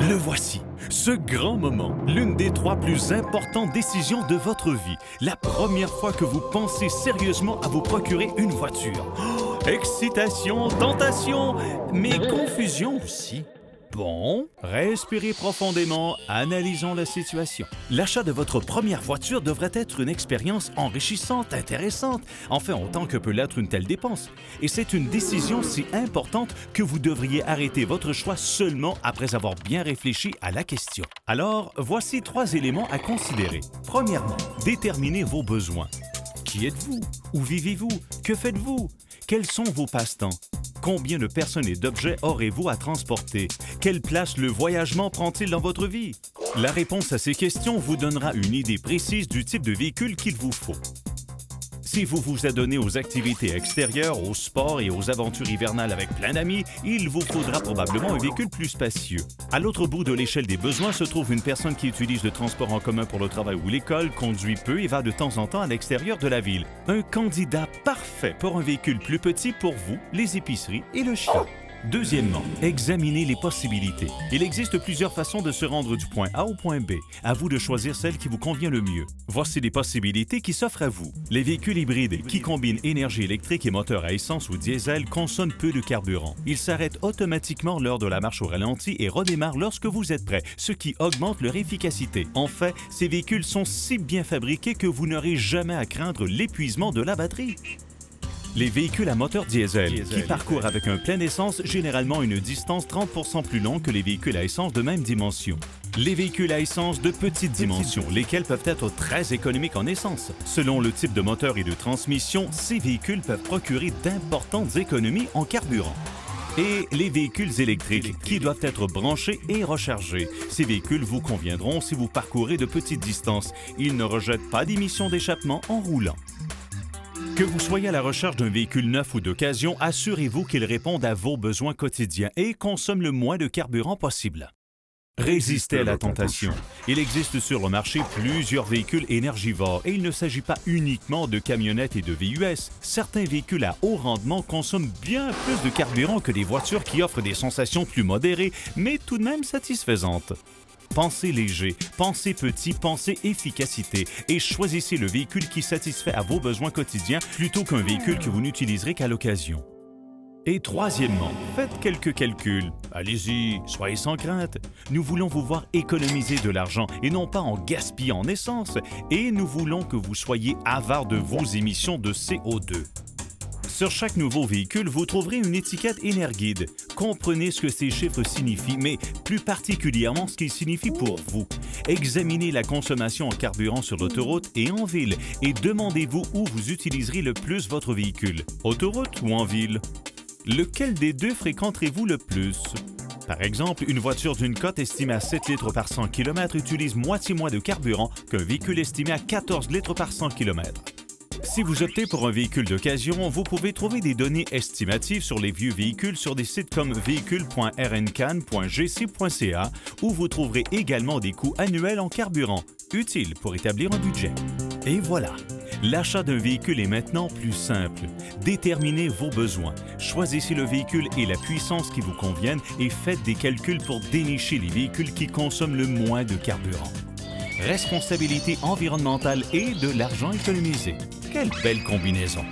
Le voici, ce grand moment, l'une des 3 plus importantes décisions de votre vie. La première fois que vous pensez sérieusement à vous procurer une voiture. Oh, excitation, tentation, mais confusion aussi. Bon, respirez profondément, analysons la situation. L'achat de votre première voiture devrait être une expérience enrichissante, intéressante, enfin autant que peut l'être une telle dépense. Et c'est une décision si importante que vous devriez arrêter votre choix seulement après avoir bien réfléchi à la question. Alors, voici 3 éléments à considérer. Premièrement, déterminez vos besoins. Qui êtes-vous? Où vivez-vous? Que faites-vous? Quels sont vos passe-temps? Combien de personnes et d'objets aurez-vous à transporter? Quelle place le voyagement prend-il dans votre vie? La réponse à ces questions vous donnera une idée précise du type de véhicule qu'il vous faut. Si vous vous adonnez aux activités extérieures, au sport et aux aventures hivernales avec plein d'amis, il vous faudra probablement un véhicule plus spacieux. À l'autre bout de l'échelle des besoins se trouve une personne qui utilise le transport en commun pour le travail ou l'école, conduit peu et va de temps en temps à l'extérieur de la ville. Un candidat parfait pour un véhicule plus petit pour vous, les épiceries et le chien. Deuxièmement, examinez les possibilités. Il existe plusieurs façons de se rendre du point A au point B. À vous de choisir celle qui vous convient le mieux. Voici les possibilités qui s'offrent à vous. Les véhicules hybrides qui combinent énergie électrique et moteur à essence ou diesel consomment peu de carburant. Ils s'arrêtent automatiquement lors de la marche au ralenti et redémarrent lorsque vous êtes prêt, ce qui augmente leur efficacité. En fait, ces véhicules sont si bien fabriqués que vous n'aurez jamais à craindre l'épuisement de la batterie. Les véhicules à moteur diesel qui parcourent avec un plein essence généralement une distance 30% plus longue que les véhicules à essence de même dimension. Les véhicules à essence de petite dimension, lesquels peuvent être très économiques en essence. Selon le type de moteur et de transmission, ces véhicules peuvent procurer d'importantes économies en carburant. Et les véhicules électriques qui doivent être branchés et rechargés. Ces véhicules vous conviendront si vous parcourez de petites distances. Ils ne rejettent pas d'émissions d'échappement en roulant. Que vous soyez à la recherche d'un véhicule neuf ou d'occasion, assurez-vous qu'il réponde à vos besoins quotidiens et consomme le moins de carburant possible. Résistez à la tentation. Il existe sur le marché plusieurs véhicules énergivores et il ne s'agit pas uniquement de camionnettes et de VUS. Certains véhicules à haut rendement consomment bien plus de carburant que des voitures qui offrent des sensations plus modérées, mais tout de même satisfaisantes. Pensez léger, pensez petit, pensez efficacité et choisissez le véhicule qui satisfait à vos besoins quotidiens plutôt qu'un véhicule que vous n'utiliserez qu'à l'occasion. Et troisièmement, faites quelques calculs. Allez-y, soyez sans crainte. Nous voulons vous voir économiser de l'argent et non pas en gaspillant en essence. Et nous voulons que vous soyez avare de vos émissions de CO2. Sur chaque nouveau véhicule, vous trouverez une étiquette Energuide. Comprenez ce que ces chiffres signifient, mais plus particulièrement ce qu'ils signifient pour vous. Examinez la consommation en carburant sur l'autoroute et en ville et demandez-vous où vous utiliserez le plus votre véhicule, autoroute ou en ville. Lequel des deux fréquenterez-vous le plus? Par exemple, une voiture d'une cote estimée à 7 litres par 100 km utilise moitié moins de carburant qu'un véhicule estimé à 14 litres par 100 km. Si vous optez pour un véhicule d'occasion, vous pouvez trouver des données estimatives sur les vieux véhicules sur des sites comme véhicule.rncan.gc.ca où vous trouverez également des coûts annuels en carburant, utiles pour établir un budget. Et voilà, l'achat d'un véhicule est maintenant plus simple. Déterminez vos besoins, choisissez le véhicule et la puissance qui vous conviennent et faites des calculs pour dénicher les véhicules qui consomment le moins de carburant. Responsabilité environnementale et de l'argent économisé. Quelle belle combinaison!